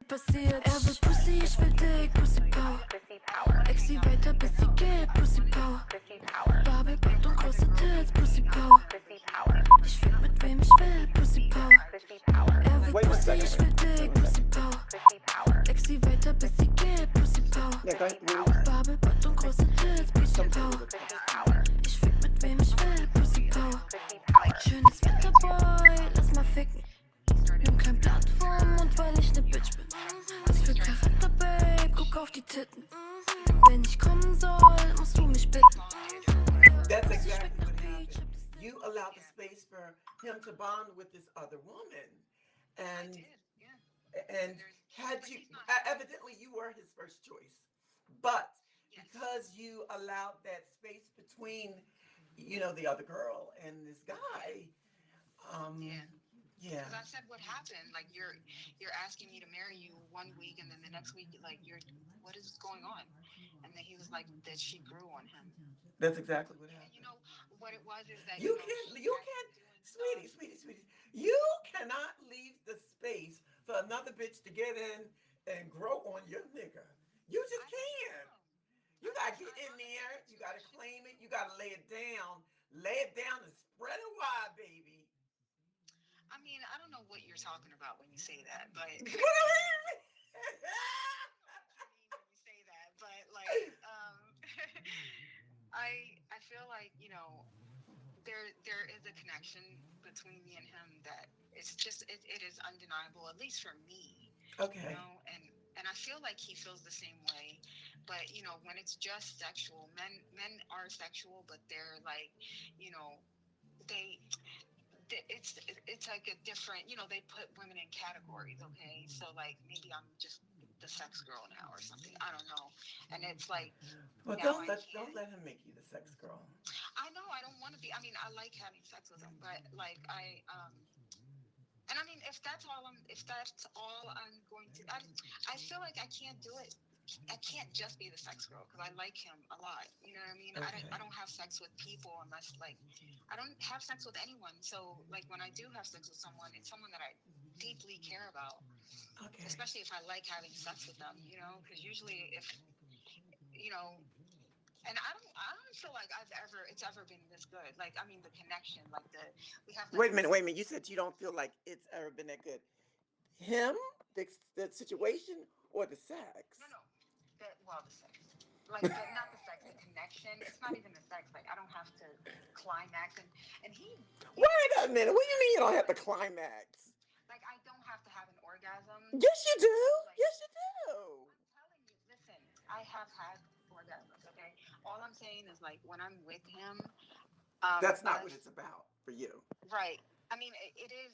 Passiert, er will Pussy, ich will Dick, Pussy Power. Ex sie weiter, bis sie geht, Pussy Power. Babel, Bett und große Tits, Pussy Power. Ich fick mit wem ich will, Pussy Power. Er will Pussy, ich will Dick, Pussy Power. Ex sie weiter, bis sie geht, Pussy Power. Babel, Bett und große Tits, Pussy Power. Ich fick mit wem ich will, Pussy Power. Schönes Wetter, Boy, lass mal ficken. Nimm kein Plattform und weil ich ne Bitch bin. Was für Charakter, Babe, guck auf die Titten. Wenn ich kommen soll, musst du mich bitten. That's exactly what happened. You allowed the space for him to bond with this other woman. And I did, yeah. and had you evidently you were his first choice. But Yes. because you allowed that space between the other girl and this guy, Yeah. yeah. Because I said, what happened? Like you're asking me to marry you one week, and then the next week, like what is going on? And then he was like, that she grew on him. That's exactly what And you happened. know what it was is that You can't, she you had can't, been doing sweetie, stuff. sweetie, sweetie. You cannot leave the space for another bitch to get in and grow on your nigga. You just I let can't. him. You I gotta let get I in let him there. get You into gotta his shit. claim it. You gotta lay it down and spread it wide, baby. I mean, I don't know what you're talking about when you say that, but what you mean when you say that, but like, I feel like there is a connection between me and him that it is undeniable, at least for me, Okay. and I feel like he feels the same way. But when it's just sexual, men are sexual, but they're like, you know, they it's like a different, they put women in categories. Okay, so like maybe I'm just the sex girl now or something, I don't know. And it's like Well, now I don't can't. let him make you the sex girl. I know I don't want to be. I mean, I like having sex with him, but like and I mean, if that's all I'm going to, I feel like I can't do it. I can't just be the sex girl because I like him a lot. You know what I mean? Okay. I don't have sex with people unless like I don't have sex with anyone. So like when I do have sex with someone, it's someone that I deeply care about, Okay. especially if I like having sex with them. Because usually if you know and I don't feel like it's ever been this good. Like I mean the connection, like we have like Wait a minute. Wait a minute. You said you don't feel like it's ever been that good. Him, the situation, or the sex? no, the sex, like not the sex, the connection. It's not even the sex. Like I don't have to climax, and he, Wait a minute. What do you mean you don't have the climax? like I don't have to have an orgasm Yes, you do. to like. Yes, you do. I'm telling you, listen, I have had orgasms. Okay, all I'm saying is like when I'm with him, That's not what us it's about for you. right. I mean, it is.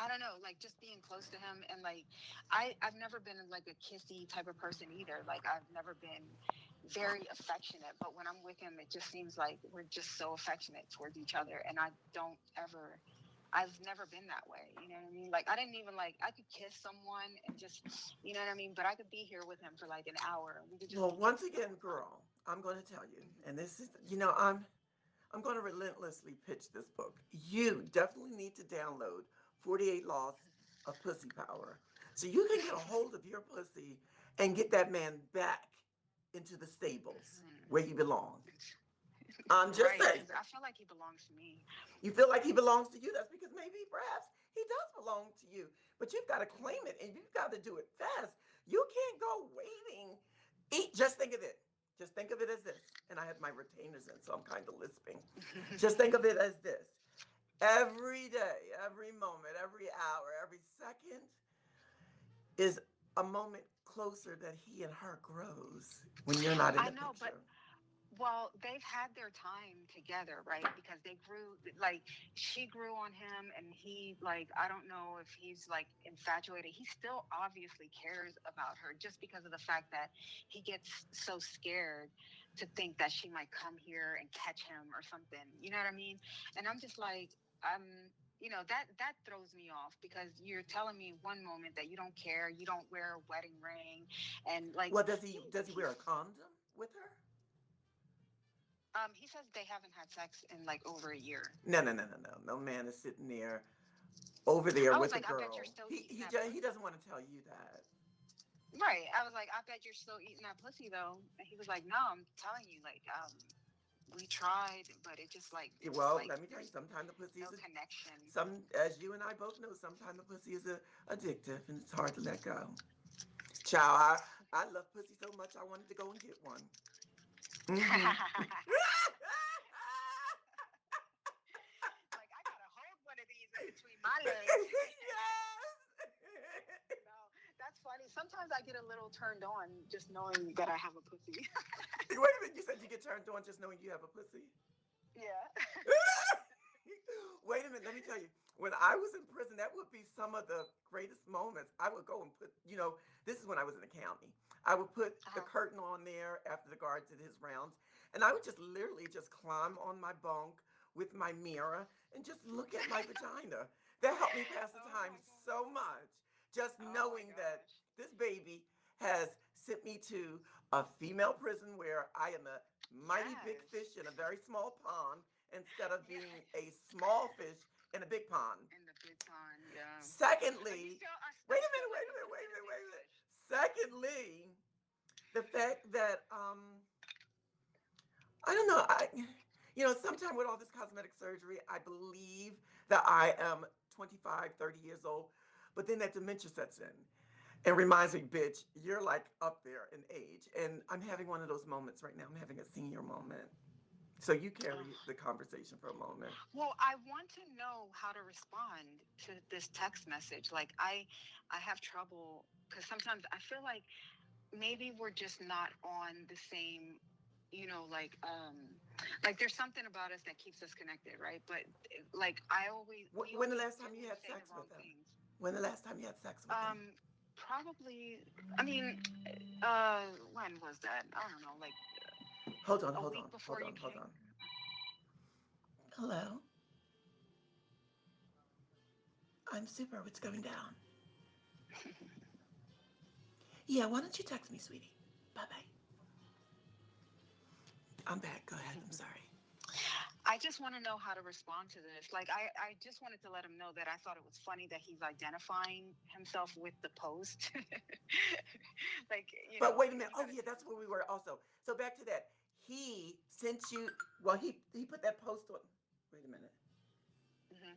I don't know, like just being close to him and like I've never been like a kissy type of person either. Like I've never been very affectionate, but when I'm with him, it just seems like we're just so affectionate towards each other, and I've never been that way. You know what I mean? Like I didn't even like I could kiss someone and just, you know what I mean. But I could be here with him for like an hour, and we could just Well, be once kissing the again, whole time. girl, I'm going to tell you, and this is, I'm going to relentlessly pitch this book. You definitely need to download 48 Laws of Pussy Power so you can get a hold of your pussy and get that man back into the stables where he belongs. I'm just Right, saying. because I feel like he belongs to me. You feel like he belongs to you. That's because maybe, perhaps, he does belong to you. But you've got to claim it and you've got to do it fast. You can't go waiting. Just think of it. Just think of it as this. And I have my retainers in, so I'm kind of lisping. Just think of it as this. Every day, every moment, every hour, every second is a moment closer that he and her grows when you're not in I the know, but picture. well, they've had their time together, right? Because they grew, like, she grew on him, and he, like, I don't know if he's, like, infatuated. He still obviously cares about her just because of the fact that he gets so scared to think that she might come here and catch him or something. You know what I mean? And I'm just like, that throws me off because you're telling me one moment that you don't care, you don't wear a wedding ring, and like Well, does he wear a he's condom with her? he says they haven't had sex in like over a year. No, no, no, no, no. No man is sitting there over there I was with a like, I bet you're girl. still He eating he that he pussy. doesn't want to tell you that. Right. I was like, I bet you're still eating that pussy though. And he was like, no, I'm telling you, like, we tried, but it just Well, like let me tell you, there's sometimes the pussy no is connection. some, as you and I both know, sometimes the pussy is addictive and it's hard to let go. Child, I love pussy so much I wanted to go and get one. Mm-hmm. Like, I gotta hold one of these in between my legs. Yes. No, that's funny. Sometimes I get a little turned on just knowing that I have a pussy. Wait a minute, you said you get turned on just knowing you have a pussy? Yeah. Wait a minute, let me tell you. When I was in prison, that would be some of the greatest moments. I would go and put, this is when I was in the county. I would put the Uh-huh. curtain on there after the guard did his rounds, and I would just literally just climb on my bunk with my mirror and just look at my vagina. That helped me pass the Oh time my so god. much. Just Oh my knowing that gosh. this baby has sent me to a female prison where I am a mighty big Yes. fish in a very small pond instead of Yeah. being a small fish in a big pond. In the big pond, yeah. But you Secondly, still, wait a still minute, wait like a him minute, wait a considered minute, big wait a minute. fish. Secondly, the fact that I don't know, sometime with all this cosmetic surgery, I believe that I am 25, 30 years old, but then that dementia sets in and reminds me, bitch, you're like up there in age. And I'm having one of those moments right now. I'm having a senior moment. So you carry Ugh. the conversation for a moment. Well, I want to know how to respond to this text message. Like I have trouble because sometimes I feel maybe we're just not on the same, like there's something about us that keeps us connected, right? But like we When the always last time do you had say the sex with wrong him? things. When the last time you had sex with him? Um, Probably. I mean, when was that? I don't know, like Hold on, a hold week on, before hold you on, hold came. on. Hello? I'm super. What's going down? Yeah, why don't you text me, sweetie? Bye bye. I'm back. Go ahead. I'm sorry. I just want to know how to respond to this. Like, I just wanted to let him know that I thought it was funny that he's identifying himself with the post. Like, But wait a minute. you got Oh to yeah, tell that's him. where we were also. So back to that. He sent you. Well, he put that post on. Wait a minute. Hmm.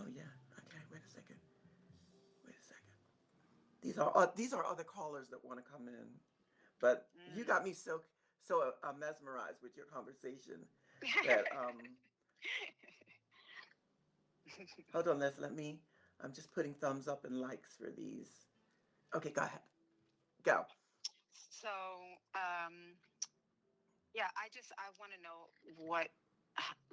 Oh yeah. Okay. Wait a second. Wait a second. These are other callers that want to come in, but you Mm. got me so mesmerized with your conversation that hold on, let me. I'm just putting thumbs up and likes for these. Okay, go ahead. Go. So, yeah, I want to know what,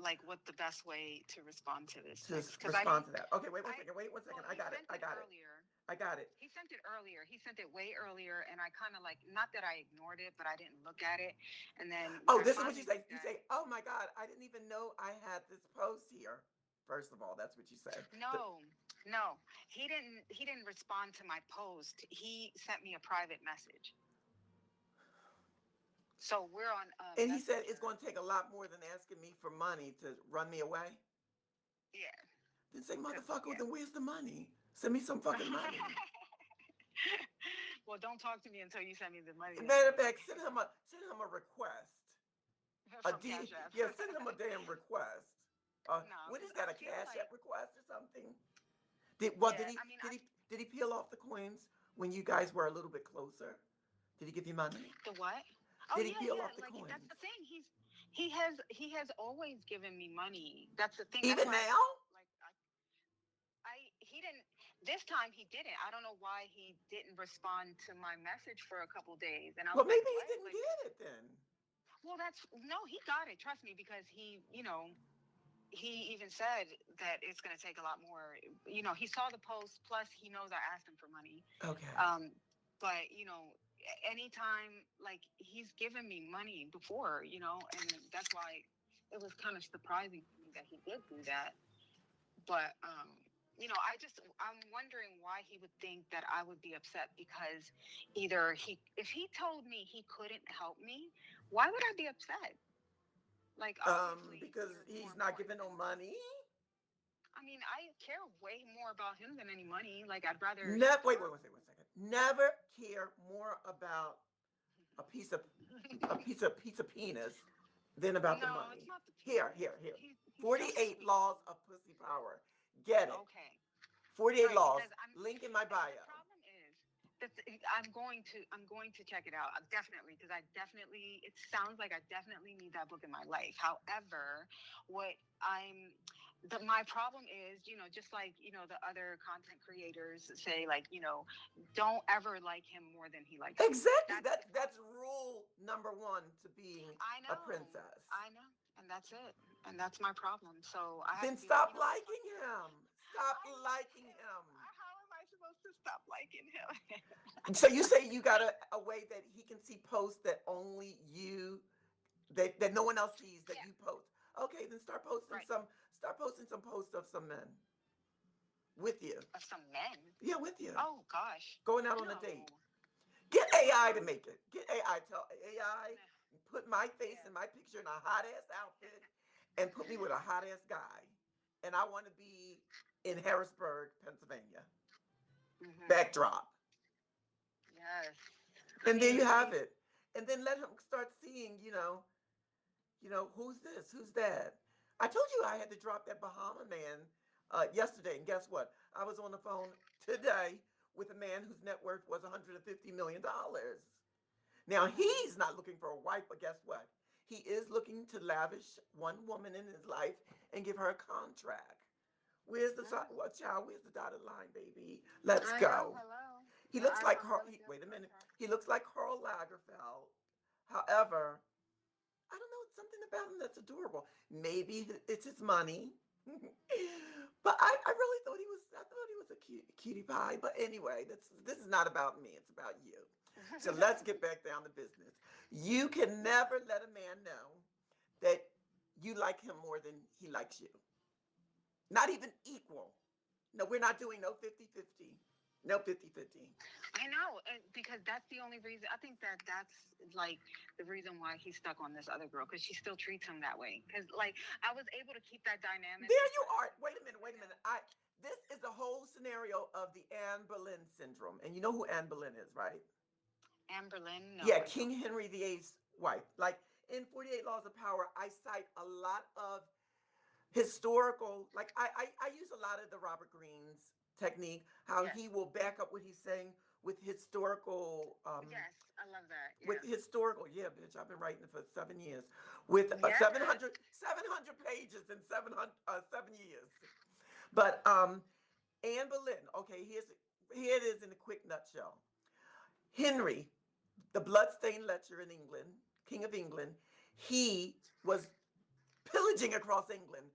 like, what the best way to respond to this To text because I respond don't. to that. Okay, wait one I second. Wait one Well, second. I he got it. sent I it got it. earlier. I got it. He sent it earlier. He sent it way earlier, and I kind of like not that I ignored it, but I didn't look at it. And then when Oh, I this is what you finally say. looked You at say, it, "Oh my God, I didn't even know I had this post here." First of all, that's what you say. no, no, he didn't. He didn't respond to my post. He sent me a private message. So we're on And he said it's Messenger. going to take a lot more than asking me for money to run me away. Yeah, Then say, because motherfucker, yeah. then where's the money? Send me some fucking money. Well, don't talk to me until you send me the money. Then, Matter of like fact, send him a request. from Cash App. Yeah, send him a damn request. No, What because is that? I A feel cash like app request or something? Did yeah. he I mean, did he peel off the coins when you guys were a little bit closer? Did he give you money? the what? Oh Did he yeah, peel yeah. off the Like that's coins? the thing. He has always given me money. That's the thing. That's Even why I now? felt like I he didn't this time he didn't. I don't know why he didn't respond to my message for a couple days. And I Well, was like, maybe he what? didn't Like, get it then. well, that's no, he got it. Trust me, because he even said that it's going to take a lot more. He saw the post. Plus, he knows I asked him for money. Okay. Um, but anytime like he's given me money before, and that's why it was kind of surprising to me that he did do that. But I'm wondering why he would think that I would be upset because if he told me he couldn't help me, why would I be upset? Like obviously Because you're more he's not important giving no than money. I mean, I care way more about him than any money. Like, I'd rather Never, wait, starve. wait, wait, 1 second. Never care more about a piece of piece of penis than about the No, it's money. not the Here, penis. here, here. He's so 48 sweet. laws of pussy power. Get it. Okay. 48 Right, laws. because Link in my bio. the problem is that I'm going to check it out, definitely, because I definitely, it sounds like I definitely need that book in my life. However, what I'm my problem is, just like, the other content creators say, like, don't ever like him more than he likes you. Exactly. That's the That's problem. rule number 1 to being I a know. princess. I know. And that's it. And that's my problem. So I have Then to be like, stop fuck liking you. him. Stop I like liking him. him. How am I supposed to stop liking him? So you say you got a way that he can see posts that only you that no one else sees that Yeah, you post. Okay, then right. start posting some posts of some men with you. Of some men. Yeah, with you. Oh gosh. Going out on a No. date. Get AI to Um. make it. Get AI. Tell AI put my face Yeah. and my picture in a hot ass outfit and put me with a hot ass guy. And I want to be in Harrisburg, Pennsylvania. Mhm. Backdrop. Yes. I And there mean, you have it. And then let him start seeing, who's this? Who's that? I told you I had to drop that Bahama man yesterday. And guess what? I was on the phone today with a man whose net worth was $150 million. Now, mhm. he's not looking for a wife, but guess what? He is looking to lavish one woman in his life and give her a contract. Where's the Mm. what child? Where's the dotted line, baby? Let's I know. go. Hello. He looks like I'm Carl. really good Wait a with minute. contracts. He looks like Karl Lagerfeld. However, I don't know. It's something about him that's adorable. Maybe it's his money. But I really thought he was. I thought he was a cutie pie. But anyway, this is not about me. It's about you. So let's get back down to business. You can never let a man know that you like him more than he likes you. Not even equal. No, we're not doing no 50-50. No 50-50. I know, and because that's the only reason. I think that's like the reason why he's stuck on this other girl, because she still treats him that way. Because, like, I was able to keep that dynamic There with you her. are. Wait a minute. Wait a minute. I This is the whole scenario of the Anne Boleyn syndrome, and you know who Anne Boleyn is, right? Amberlynn, no, Yeah, I King don't. Henry VIII's wife. Like in 48 Laws of Power, I cite a lot of historical. Like I use a lot of the Robert Greene's technique, how Yes, he will back up what he's saying with historical yes, I love that. with Yeah. historical, yeah, bitch, I've been writing it for 7 years with Yes. 700 pages in 7 years. But Anne Boleyn, okay, here it is in a quick nutshell. Henry, the bloodstained lecher in England, King of England, he was pillaging across England,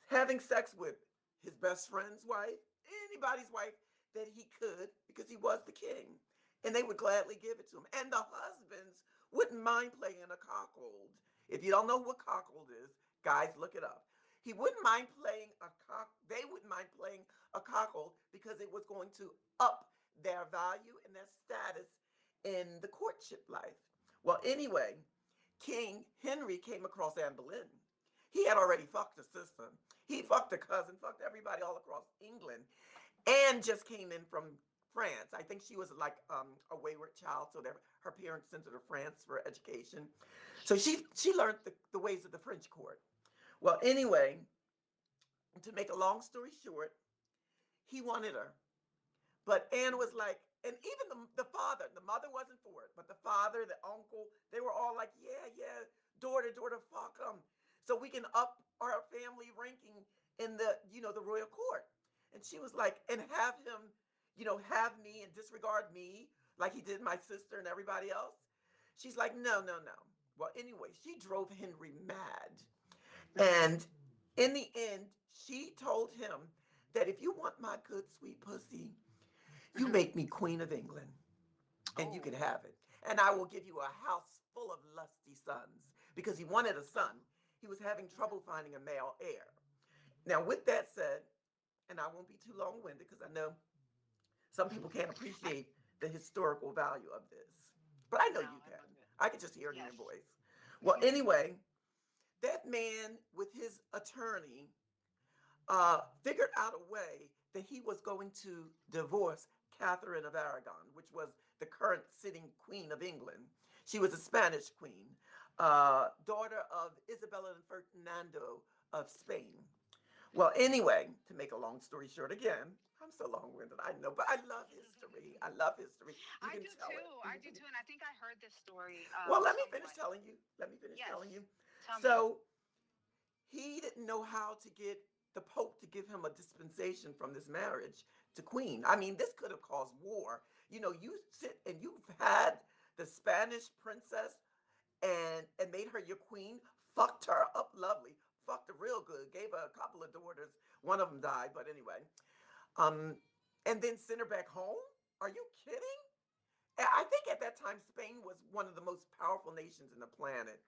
having sex with his best friend's wife, anybody's wife that he could, because he was the king. And they would gladly give it to him. And the husbands wouldn't mind playing a cockhold. If you don't know what cockhold is, guys, look it up. He wouldn't mind playing a cock. They wouldn't mind playing a cockhold because it was going to up their value and their status in the courtship life. Well, anyway, King Henry came across Anne Boleyn. He had already fucked the sister. He fucked a cousin, fucked everybody all across England, and just came in from France. I think she was like a wayward child, so her parents sent her to France for education. So she learned the ways of the French court. Well, anyway, to make a long story short, he wanted her. But Anne was like, and even the father, the mother wasn't for it, but the father, the uncle, they were all like, yeah, yeah, daughter, fuck him. So we can up our family ranking in the royal court. And she was like, and have him, have me and disregard me like he did my sister and everybody else. She's like, no, no, no. Well, anyway, she drove Henry mad. And in the end, she told him that if you want my good, sweet pussy, you Mhm. make me Queen of England and you can Oh. have it. And I will give you a house full of lusty sons because he wanted a Oh. son. He was having Mhm. trouble finding a male heir. Now, with that said, and I won't be too long winded because I know some people can't appreciate the historical value of this, but I know No, you I can. love it. I can just hear it in your Yes. voice. Well, anyway, that man with his attorney figured out a way that he was going to divorce Catherine of Aragon, which was the current sitting Queen of England. She was a Spanish queen, daughter of Isabella and Ferdinando of Spain. Well, anyway, to make a long story short again, I'm so long winded, I know, but I love history. I love history. You I can do tell too. I do it. too. And I think I heard this story Well, let me finish somewhat. telling you. Let me finish Yes. telling you. Tell me. So he didn't know how to get the Pope to give him a dispensation from this marriage to Queen. I mean, this could have caused war. You know, you sit and you've had the Spanish princess and made her your queen, fucked her up lovely, fucked her real good, gave her a couple of daughters. One of them died, but anyway. Um, and then sent her back home? Are you kidding? I think at that time Spain was one of the most powerful nations in the planet.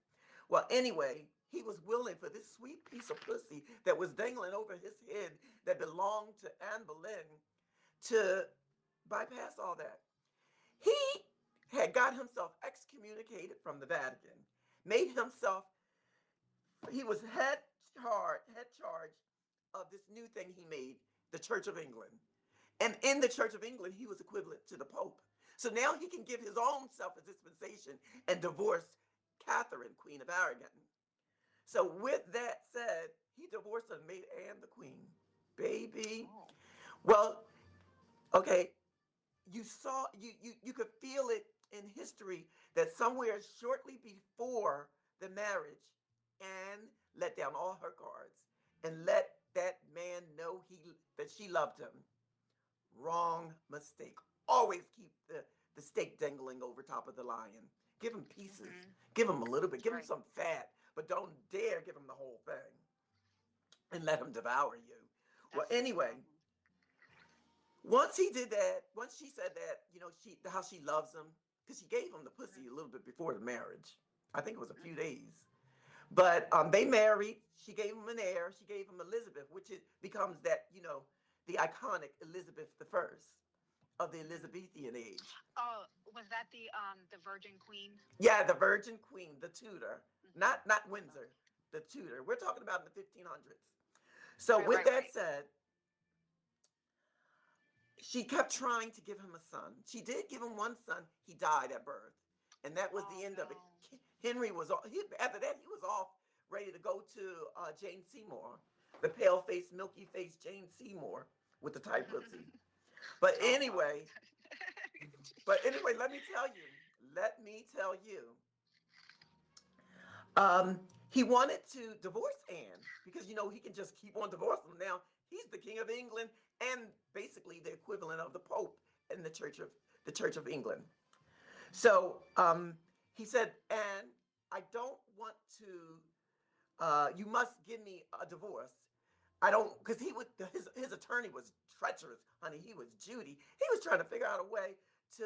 Well, anyway, he was willing for this sweet piece of pussy that was dangling over his head that belonged to Anne Boleyn to bypass all that. He had got himself excommunicated from the Vatican, made himself, he was head charge of this new thing he made, the Church of England. And in the Church of England, he was equivalent to the Pope. So now he can give his own self a dispensation and divorce Catherine, Queen of Aragon. So with that said, he divorced and made Anne the queen. Baby. Oh. Well, okay, you could feel it in history that somewhere shortly before the marriage, Anne let down all her cards and let that man know he that she loved him. Wrong mistake. Always keep the steak dangling over top of the lion. Give him pieces. Mm-hmm. Give him a little bit. Give him Right. some fat, but don't dare give him the whole thing and let him devour you. Well, That's the anyway, problem. once he did that, once she said that, she how she loves him, because she gave him the pussy a little bit before the marriage. I think it was a few Mm-hmm. days. But they married. She gave him an heir. She gave him Elizabeth, which becomes that, the iconic Elizabeth the First of the Mm-hmm. Elizabethan age. Oh, was that the Virgin Queen? Yeah, the Virgin Queen, the Tudor, Mm-hmm. not Okay. Windsor, the Tudor. We're talking about in the 1500s. So Right, with right, that right. said, she kept trying to give him a son. She did give him one son. He died at birth, and that was Oh the end of it. no. Henry was after that he was off ready to go to Jane Seymour, the pale faced, milky faced Jane Seymour with the tight pussy. But Oh wow. anyway, but anyway, let me tell you. Let me tell you. Um, he wanted to divorce Anne because he can just keep on divorcing them. Now he's the king of England and basically the equivalent of the Pope in the Church of England. So he said, Anne, I don't want to. You must give me a divorce. I don't, because his attorney was treacherous, honey. He was Judy. He was trying to figure out a way to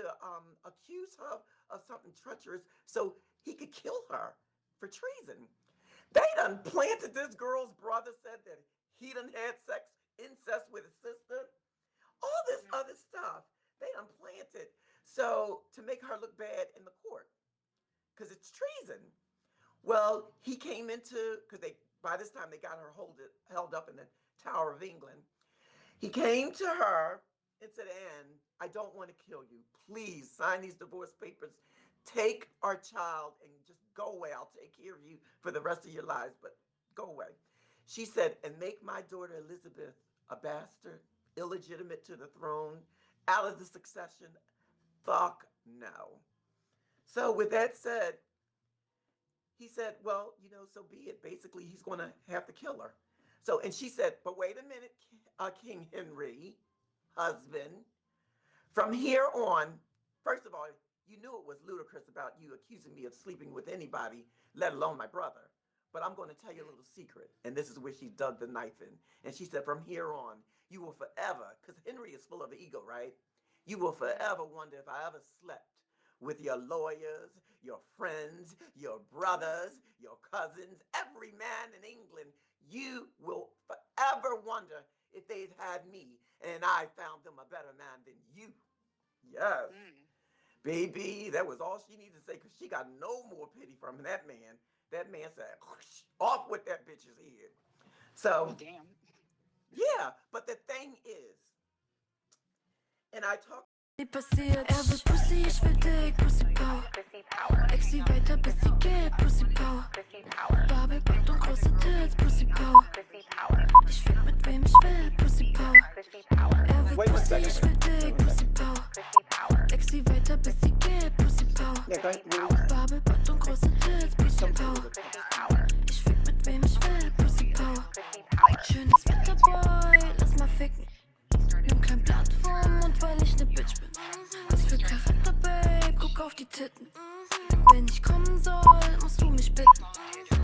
accuse her of something treacherous so he could kill her for treason. They done planted this girl's brother, said that he done had sex, incest with his sister, all this Mm-hmm. other stuff. They done planted so to make her look bad in the court because it's treason. Well, he came into because they by this time they got her held up in the Tower of England. He came to her and said, Anne, I don't want to kill you. Please sign these divorce papers. Take our child and just go away. I'll take care of you for the rest of your lives, but go away. She said, and make my daughter Elizabeth a bastard, illegitimate to the throne, out of the succession. Fuck no. So, with that said, he said, well, so be it. Basically, he's going to have to kill her. So, and she said, but wait a minute, King Henry, husband, from here on, first of all, you knew it was ludicrous about you accusing me of sleeping with anybody, let alone my brother. But I'm going to tell you a little secret. And this is where she dug the knife in. And she said, from here on, you will forever, because Henry is full of ego, right? You will Mm-hmm. forever wonder if I ever slept with your lawyers, your friends, your brothers, your cousins, every man in England. You will forever wonder if they'd had me and I found them a better man than you. Yes. Mm. Baby, that was all she needed to say because she got no more pity from that man. That man said, off with that bitch's head. Oh So, damn. Yeah, but the thing is, and I talk. Nie passiert, er will Pussy, ich will Dick, Pussy Power. Ex sie weiter, bis sie geht, Pussy Power. Babelbett und große Tits, Pussy Power. Ich fick mit wem ich will, Pussy Power. Er will Wait a Pussy, second. ich will Dick, Pussy Power. Ex sie weiter, bis sie geht, Pussy Power. Yeah, go ahead. Babelbett und große Tits, Pussy Power. Ich fick mit wem ich will, Pussy Power. Schönes Wetter, Boy, lass mal ficken. Nimm kein Blatt vom Mund, weil ich ne Bitch bin. Was für Charakter, Babe, guck auf die Titten. Wenn ich kommen soll, musst du mich bitten.